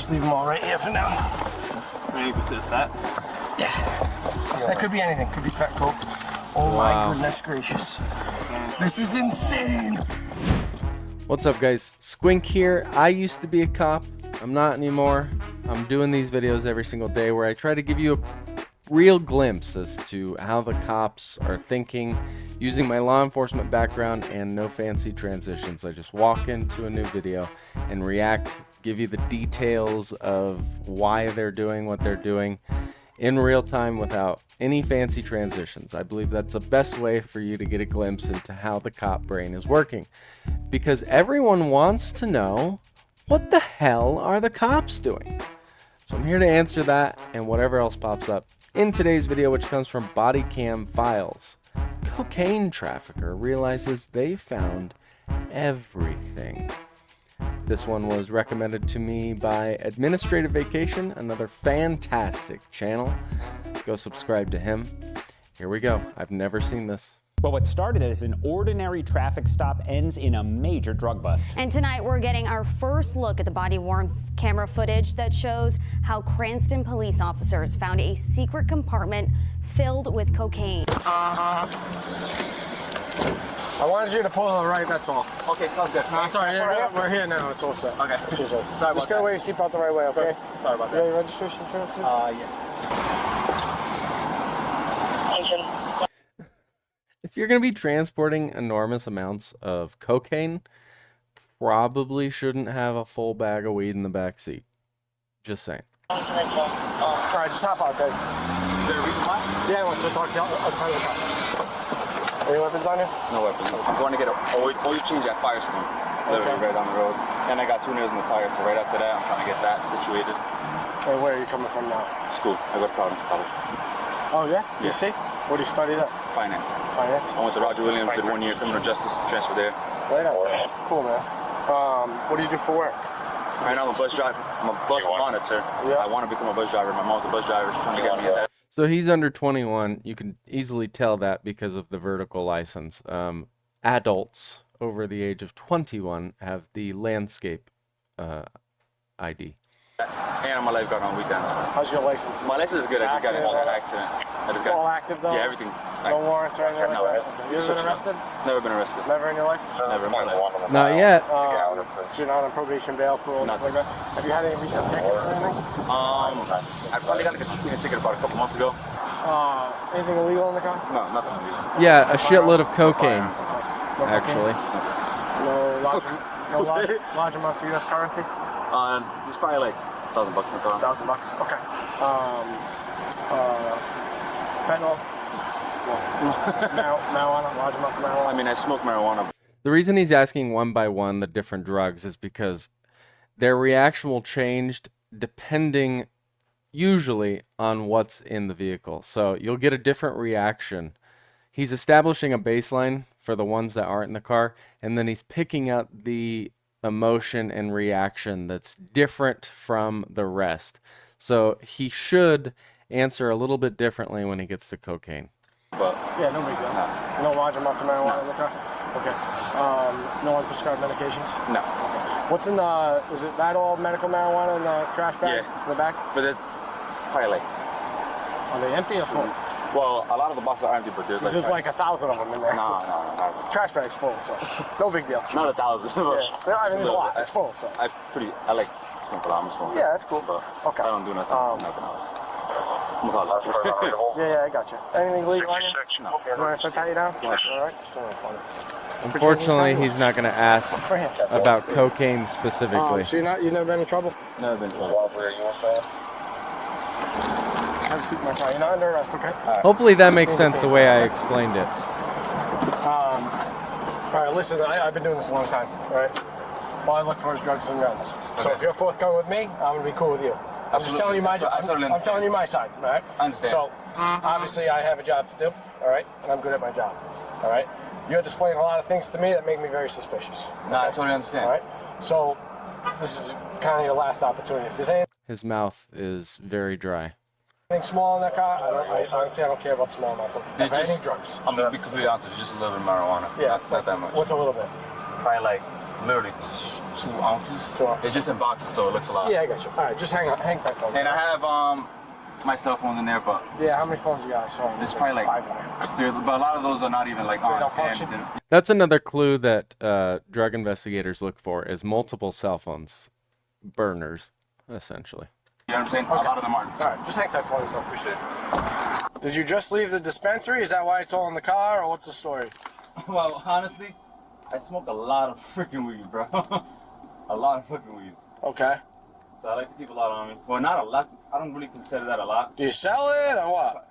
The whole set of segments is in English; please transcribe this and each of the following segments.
just leave them all right here for now. You can see it's fat. Yeah. That could be anything. Could be fat coke. Oh my goodness gracious. This is insane. What's up, guys? Squink here. I used to be a cop. I'm not anymore. I'm doing these videos every single day where I try to give you a real glimpse as to how the cops are thinking using my law enforcement background and no fancy transitions. I just walk into a new video and react, give you the details of why they're doing what they're doing in real time without any fancy transitions. I believe that's the best way for you to get a glimpse into how the cop brain is working, because everyone wants to know, what the hell are the cops doing? So I'm here to answer that and whatever else pops up in today's video, which comes from Body Cam Files. Cocaine trafficker realizes they found everything. This one was recommended to me by Administrative Vacation, another fantastic channel. Go subscribe to him. Here we go. I've never seen this. Well, what started as an ordinary traffic stop ends in a major drug bust. And tonight we're getting our first look at the body-worn camera footage that shows how Cranston police officers found a secret compartment filled with cocaine. I wanted you to pull to the right, that's all. Okay, sounds good. No, it's all right. We're here now. It's all set. Okay. Sorry about Just gotta wear your seatbelt the right way, okay? Sorry about You got your registration insurance? Yes. If you're going to be transporting enormous amounts of cocaine, probably shouldn't have a full bag of weed in the back seat. Just saying. All right, just hop out, Dave. Is there a reason why? Yeah, I want to talk to you outside of the car. Any weapons on you? No weapons. I'm going to get a oil change at Firestone. Literally right down the road. And I got 2 nails in the tire, so right after that, I'm trying to get that situated. Hey, where are you coming from now? School. I go to Providence College. Oh, yeah? Yeah. You see? What do you study at? Finance. Finance? I went to Roger Williams, did 1 year criminal justice, transfer there. Right on. Cool, man. What do you do for work? Right now, I'm a bus driver. I'm a bus monitor. Yeah. I want to become a bus driver. My mom's a bus driver. She's trying to get me that. So he's under 21. You can easily tell that because of the vertical license. Adults over the age of 21 have the landscape ID. And I'm a lifeguard on weekends. How's your license? My license is good. I just got into an accident. It's all active, though? Yeah, everything's No warrants or anything No. like that? You ever been arrested? Never been arrested. Never in your life? Never in my life. Not yet. So you're not on probation, bail, parole, nothing like that? Have you had any recent tickets or anything? I probably got a speeding ticket about a couple months ago. Anything illegal in the car? No, nothing illegal. Yeah, a shitload of cocaine, No actually. No large amounts of U.S. currency? It's probably like $1,000 in the car. $1,000. Okay. Fentanyl? Marijuana? Large amounts of marijuana? I mean, I smoke marijuana. The reason he's asking one by one the different drugs is because their reaction will change depending usually on what's in the vehicle. So you'll get a different reaction. He's establishing a baseline for the ones that aren't in the car, and then he's picking up the emotion and reaction that's different from the rest. So he should answer a little bit differently when he gets to cocaine. But Yeah, no big deal. No large amounts of marijuana in the car? Okay. No unprescribed medications? no. What's in the, is it that all medical marijuana in the trash bag in the back? But there's probably like, Are they empty or full? well, a lot of the boxes are empty, but there's There's like 1,000 of them in there. No. Trash bag's full, so no big deal. Not 1,000. Yeah. I mean, there's a lot. It's full, so. I like smoke a lot. I'm a smoker. Yeah, that's cool. But Okay. I don't do nothing else. I'm a college. Yeah, I got you. Anything legal on you? No. Is there anything to pat you down? All right, just don't funny. Unfortunately, he's not going to ask Right here. about cocaine specifically. So you've never been in trouble? Never been told. Have a seat in my car. You're not under arrest, okay? Hopefully that makes sense the way I explained it. All right, listen, I've been doing this a long time, all right? All I look for is drugs and guns. So if you're forthcoming with me, I'm going to be cool with you. I'm just telling you my I'm telling you my side, all right? I understand. So obviously I have a job to do, all right? And I'm good at my job, all right? You're displaying a lot of things to me that make me very suspicious. No, I totally understand. All right? So this is kind of your last opportunity. If there's anything His mouth is very dry. small in that car, I honestly don't care about small amounts of any drugs. I'm going to be completely honest with you, just a little bit of marijuana. Yeah. Not that much. What's a little bit? Probably like literally 2 ounces. 2 ounces. It's just in boxes, so it looks a lot. Yeah, I got you. All right, just hang tight for me. And I have my cell phones in there, but Yeah, how many phones you got? Sorry, there's probably like 5 in there. but a lot of those are not even like on. don't function. That's another clue that drug investigators look for is multiple cell phones, burners, essentially. You know what I'm saying? A lot of them aren't. All right, just hang tight for me, bro. Appreciate it. Did you just leave the dispensary? Is that why it's all in the car, or what's the story? Well, honestly, I smoke a lot of freaking weed, bro. A lot of freaking weed. Okay. So I like to keep a lot on me. Well, not a lot. I don't really consider that a lot. Do you sell it, or what?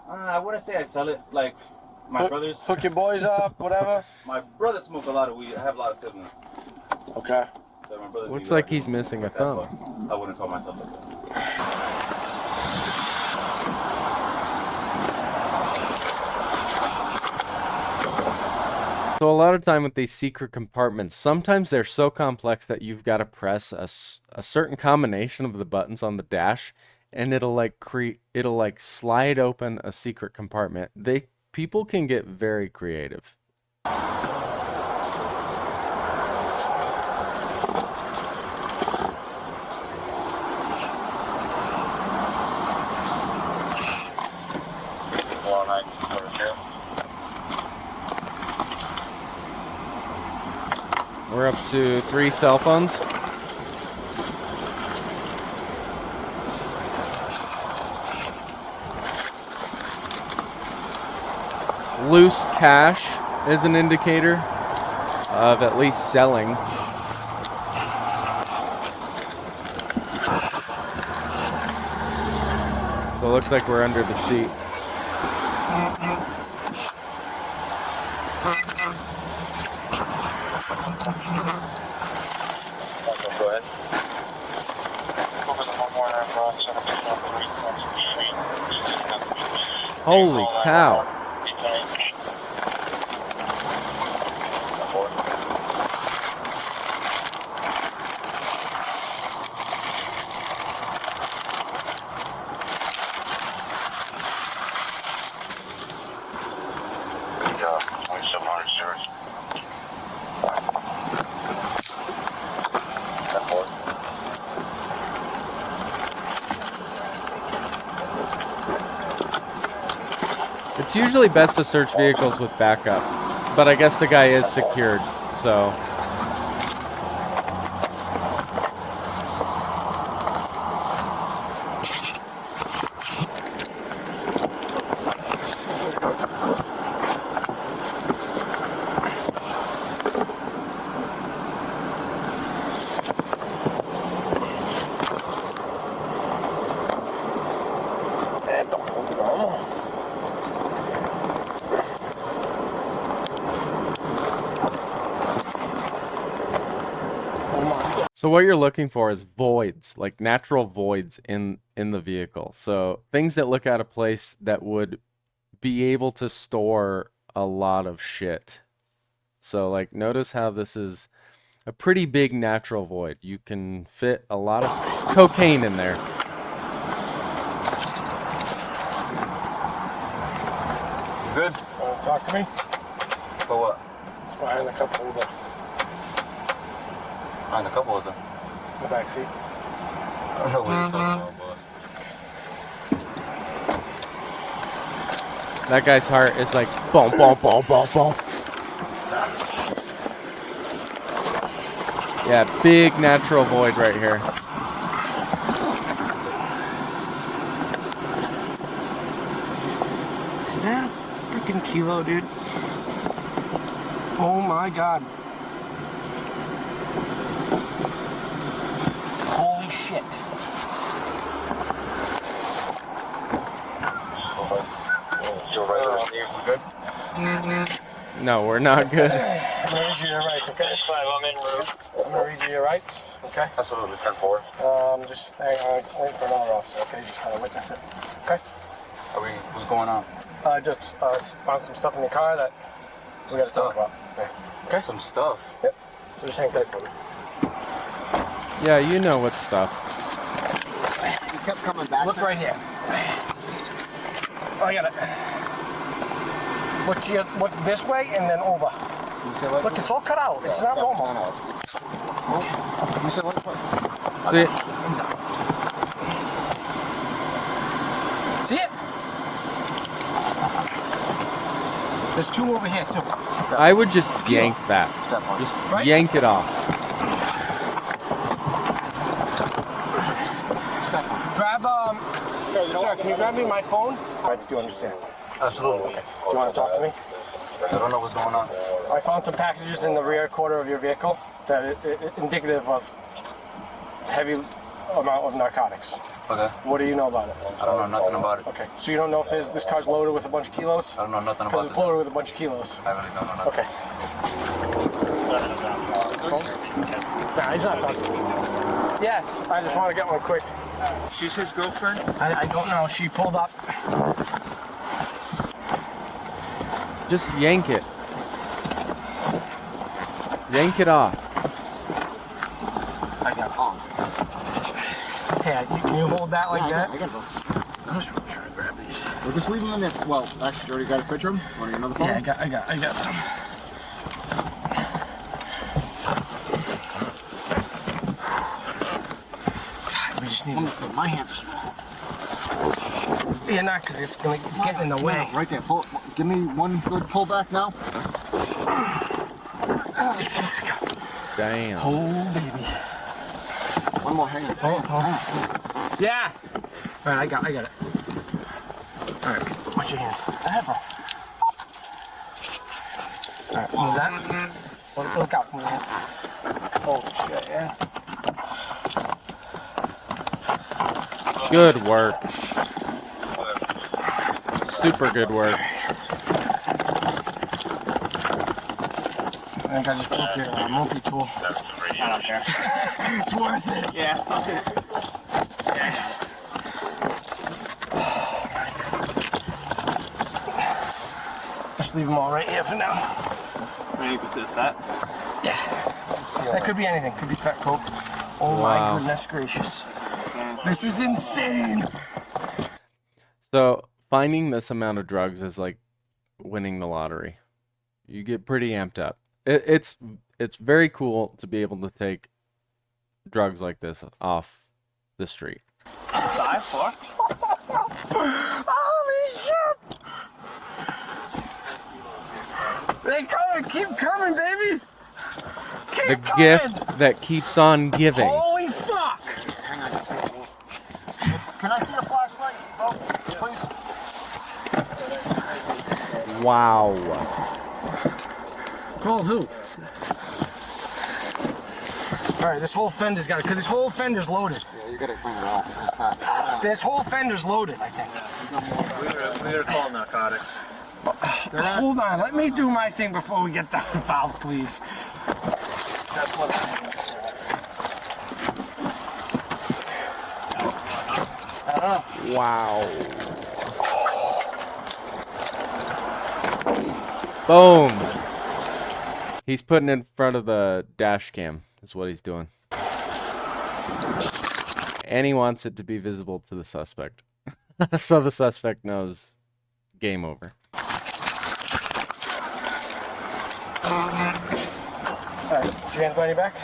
I wouldn't say I sell it. Like, my brothers. Hook your boys up, whatever? My brothers smoke a lot of weed. I have a lot of siblings. Okay. So my brothers Looks do like that, he's missing a thumb. but I wouldn't call myself like that. So a lot of time with these secret compartments, sometimes they're so complex that you've got to press a certain combination of the buttons on the dash, and it'll like slide open a secret compartment. People can get very creative. We're up to 3 cell phones. Loose cash is an indicator of at least selling. So it looks like we're under the seat. Go ahead. Holy cow. It's usually best to search vehicles with backup, but I guess the guy is secured, so. So what you're looking for is voids, like natural voids in the vehicle. So things that look out of place that would be able to store a lot of shit. So like notice how this is a pretty big natural void. You can fit a lot of cocaine in there. Good? Want to talk to me? For what? It's behind the cup holder. Behind a couple of them. The back seat. I don't know what you're talking about, boss. That guy's heart is like boom, boom, boom, boom, boom. Yeah, big natural void right here. Is that a freaking kilo, dude? Oh my god. Holy shit. No, we're not good. I'm gonna read you your rights, okay? I'm en route. I'm gonna read you your rights, okay? Absolutely, 10-4. Just hang on, wait for another officer, okay? Just kind of witness it, okay? What's going on? I just found some stuff in your car that we gotta talk about. Yeah. Okay? Some stuff. Yep. So just hang tight for me. Yeah, you know what stuff. He kept coming back. Look right here. Oh, I got it. Look this way and then over. Look, it's all cut out. It's not normal. You said what? See it? There's two over here too. I would just yank that. Just yank it off. Grab sir, can you grab me my phone? Alright, do you understand? Absolutely. Okay. Do you want to talk to me? I don't know what's going on. I found some packages in the rear quarter of your vehicle that are indicative of heavy amount of narcotics. Okay. What do you know about it? I don't know nothing about it. Okay. So you don't know if this car's loaded with a bunch of kilos? I don't know nothing about it. Because it's loaded with a bunch of kilos. I really don't know nothing. Okay. Nah, he's not talking to me. Yes, I just want to get one quick. She's his girlfriend? I don't know. She pulled up. Just yank it. Yank it off. I got it. Hey, can you hold that like that? I got it. I'm just trying to grab these. We'll just leave them in there. Well, actually, you already got a picture of them? Want to get another phone? Yeah, I got some. God, we just need this. My hands are small. Yeah, not because it's getting in the way. Right there. Pull. Give me one good pull back now. Damn. Oh, baby. One more. Hang on. Yeah. All right, I got it. All right, what's your hand? Go ahead, bro. All right, move that. Look out, move that. Oh shit, yeah. Good work. Super good work. I think I just broke your multi-tool. I don't care. It's worth it. Yeah. Just leave them all right here for now. I think this is that. Yeah. That could be anything. Could be fat coke. Oh Wow. my goodness gracious. This is insane. So finding this amount of drugs is like winning the lottery. You get pretty amped up. It's very cool to be able to take drugs like this off the street. 5-4. Holy shit! They coming, keep coming, baby. Keep The coming. gift that keeps on giving. Holy fuck! Hang on. Can I see a flashlight, bro? Please. Wow. Call who? All right, this whole fender's got it. Cause this whole fender's loaded. Yeah, you gotta bring it out. This whole fender's loaded, I think. We are calling narcotics. Hold on, let me do my thing before we get involved, please. Wow. Boom. He's putting in front of the dash cam, is what he's doing. And he wants it to be visible to the suspect. So the suspect knows game over. Alright, put your hands behind your back.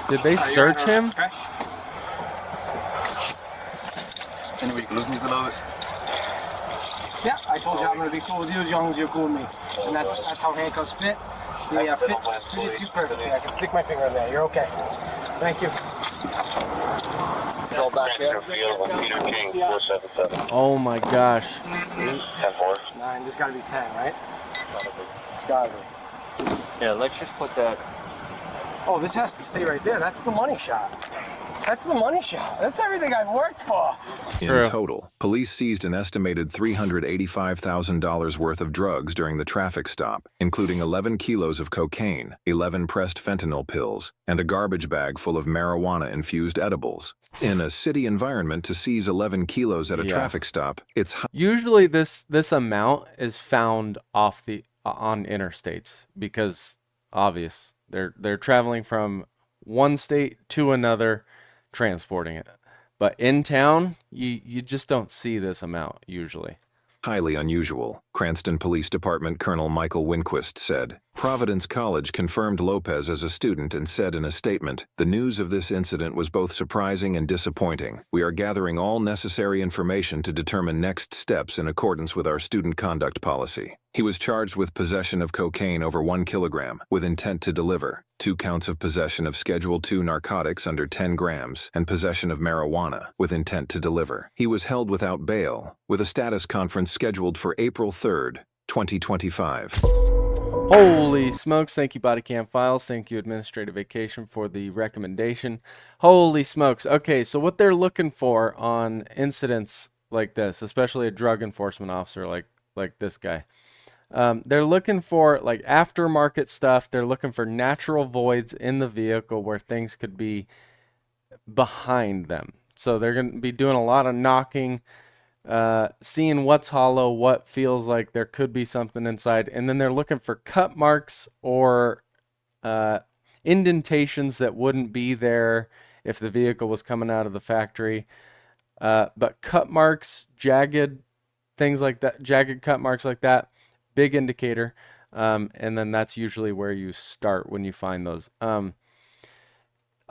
Did they search him? Anyway, you can listen to a little bit. Yeah, I told you I'm gonna be cool with you as long as you're cool with me. And that's how handcuffs fit. They fit you perfectly. I can stick my finger in there. You're okay. Thank you. It's all back there. Oh my gosh. 9, there's gotta be 10, right? It's gotta be. Yeah, let's just put that. Oh, this has to stay right there. That's the money shot. That's the money shot. That's everything I've worked for. True. In total, police seized an estimated $385,000 worth of drugs during the traffic stop, including 11 kilos of cocaine, 11 pressed fentanyl pills, and a garbage bag full of marijuana-infused edibles. In a city environment, to seize 11 kilos at a traffic stop, it's Usually this amount is found off the on interstates because obvious. They're traveling from one state to another, transporting it. But in town, you just don't see this amount usually. highly unusual, Cranston Police Department Colonel Michael Winquist said. Providence College confirmed Lopez as a student and said in a statement, "The news of this incident was both surprising and disappointing. We are gathering all necessary information to determine next steps in accordance with our student conduct policy." He was charged with possession of cocaine over 1 kilogram with intent to deliver, 2 counts of possession of Schedule II narcotics under 10 grams, and possession of marijuana with intent to deliver. He was held without bail, with a status conference scheduled for April 3rd, 2025. Holy smokes, thank you Body Cam Files, thank you Administrative Vacation for the recommendation. Holy smokes. Okay, so what they're looking for on incidents like this, especially a drug enforcement officer like this guy, they're looking for like aftermarket stuff. They're looking for natural voids in the vehicle where things could be behind them. So they're going to be doing a lot of knocking, seeing what's hollow, what feels like there could be something inside, and then they're looking for cut marks or indentations that wouldn't be there if the vehicle was coming out of the factory. But cut marks, jagged things like that, jagged cut marks like that, big indicator. And then that's usually where you start when you find those.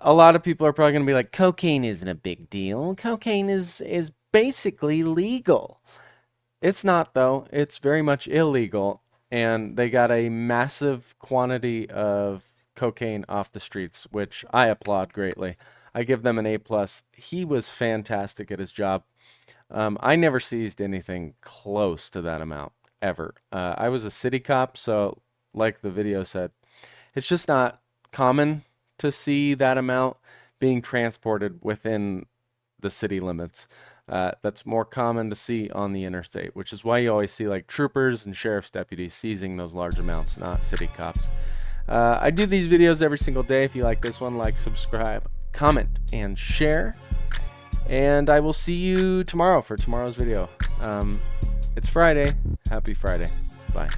A lot of people are probably going to be like, cocaine isn't a big deal. Cocaine is basically legal. It's not, though. It's very much illegal. And they got a massive quantity of cocaine off the streets, which I applaud greatly. I give them an A+. He was fantastic at his job. I never seized anything close to that amount, ever. I was a city cop, so like the video said, it's just not common to see that amount being transported within the city limits. That's more common to see on the interstate, which is why you always see like troopers and sheriff's deputies seizing those large amounts, not city cops. I do these videos every single day. If you like this one, like, subscribe, comment, and share. And I will see you tomorrow for tomorrow's video. It's Friday. Happy Friday. Bye.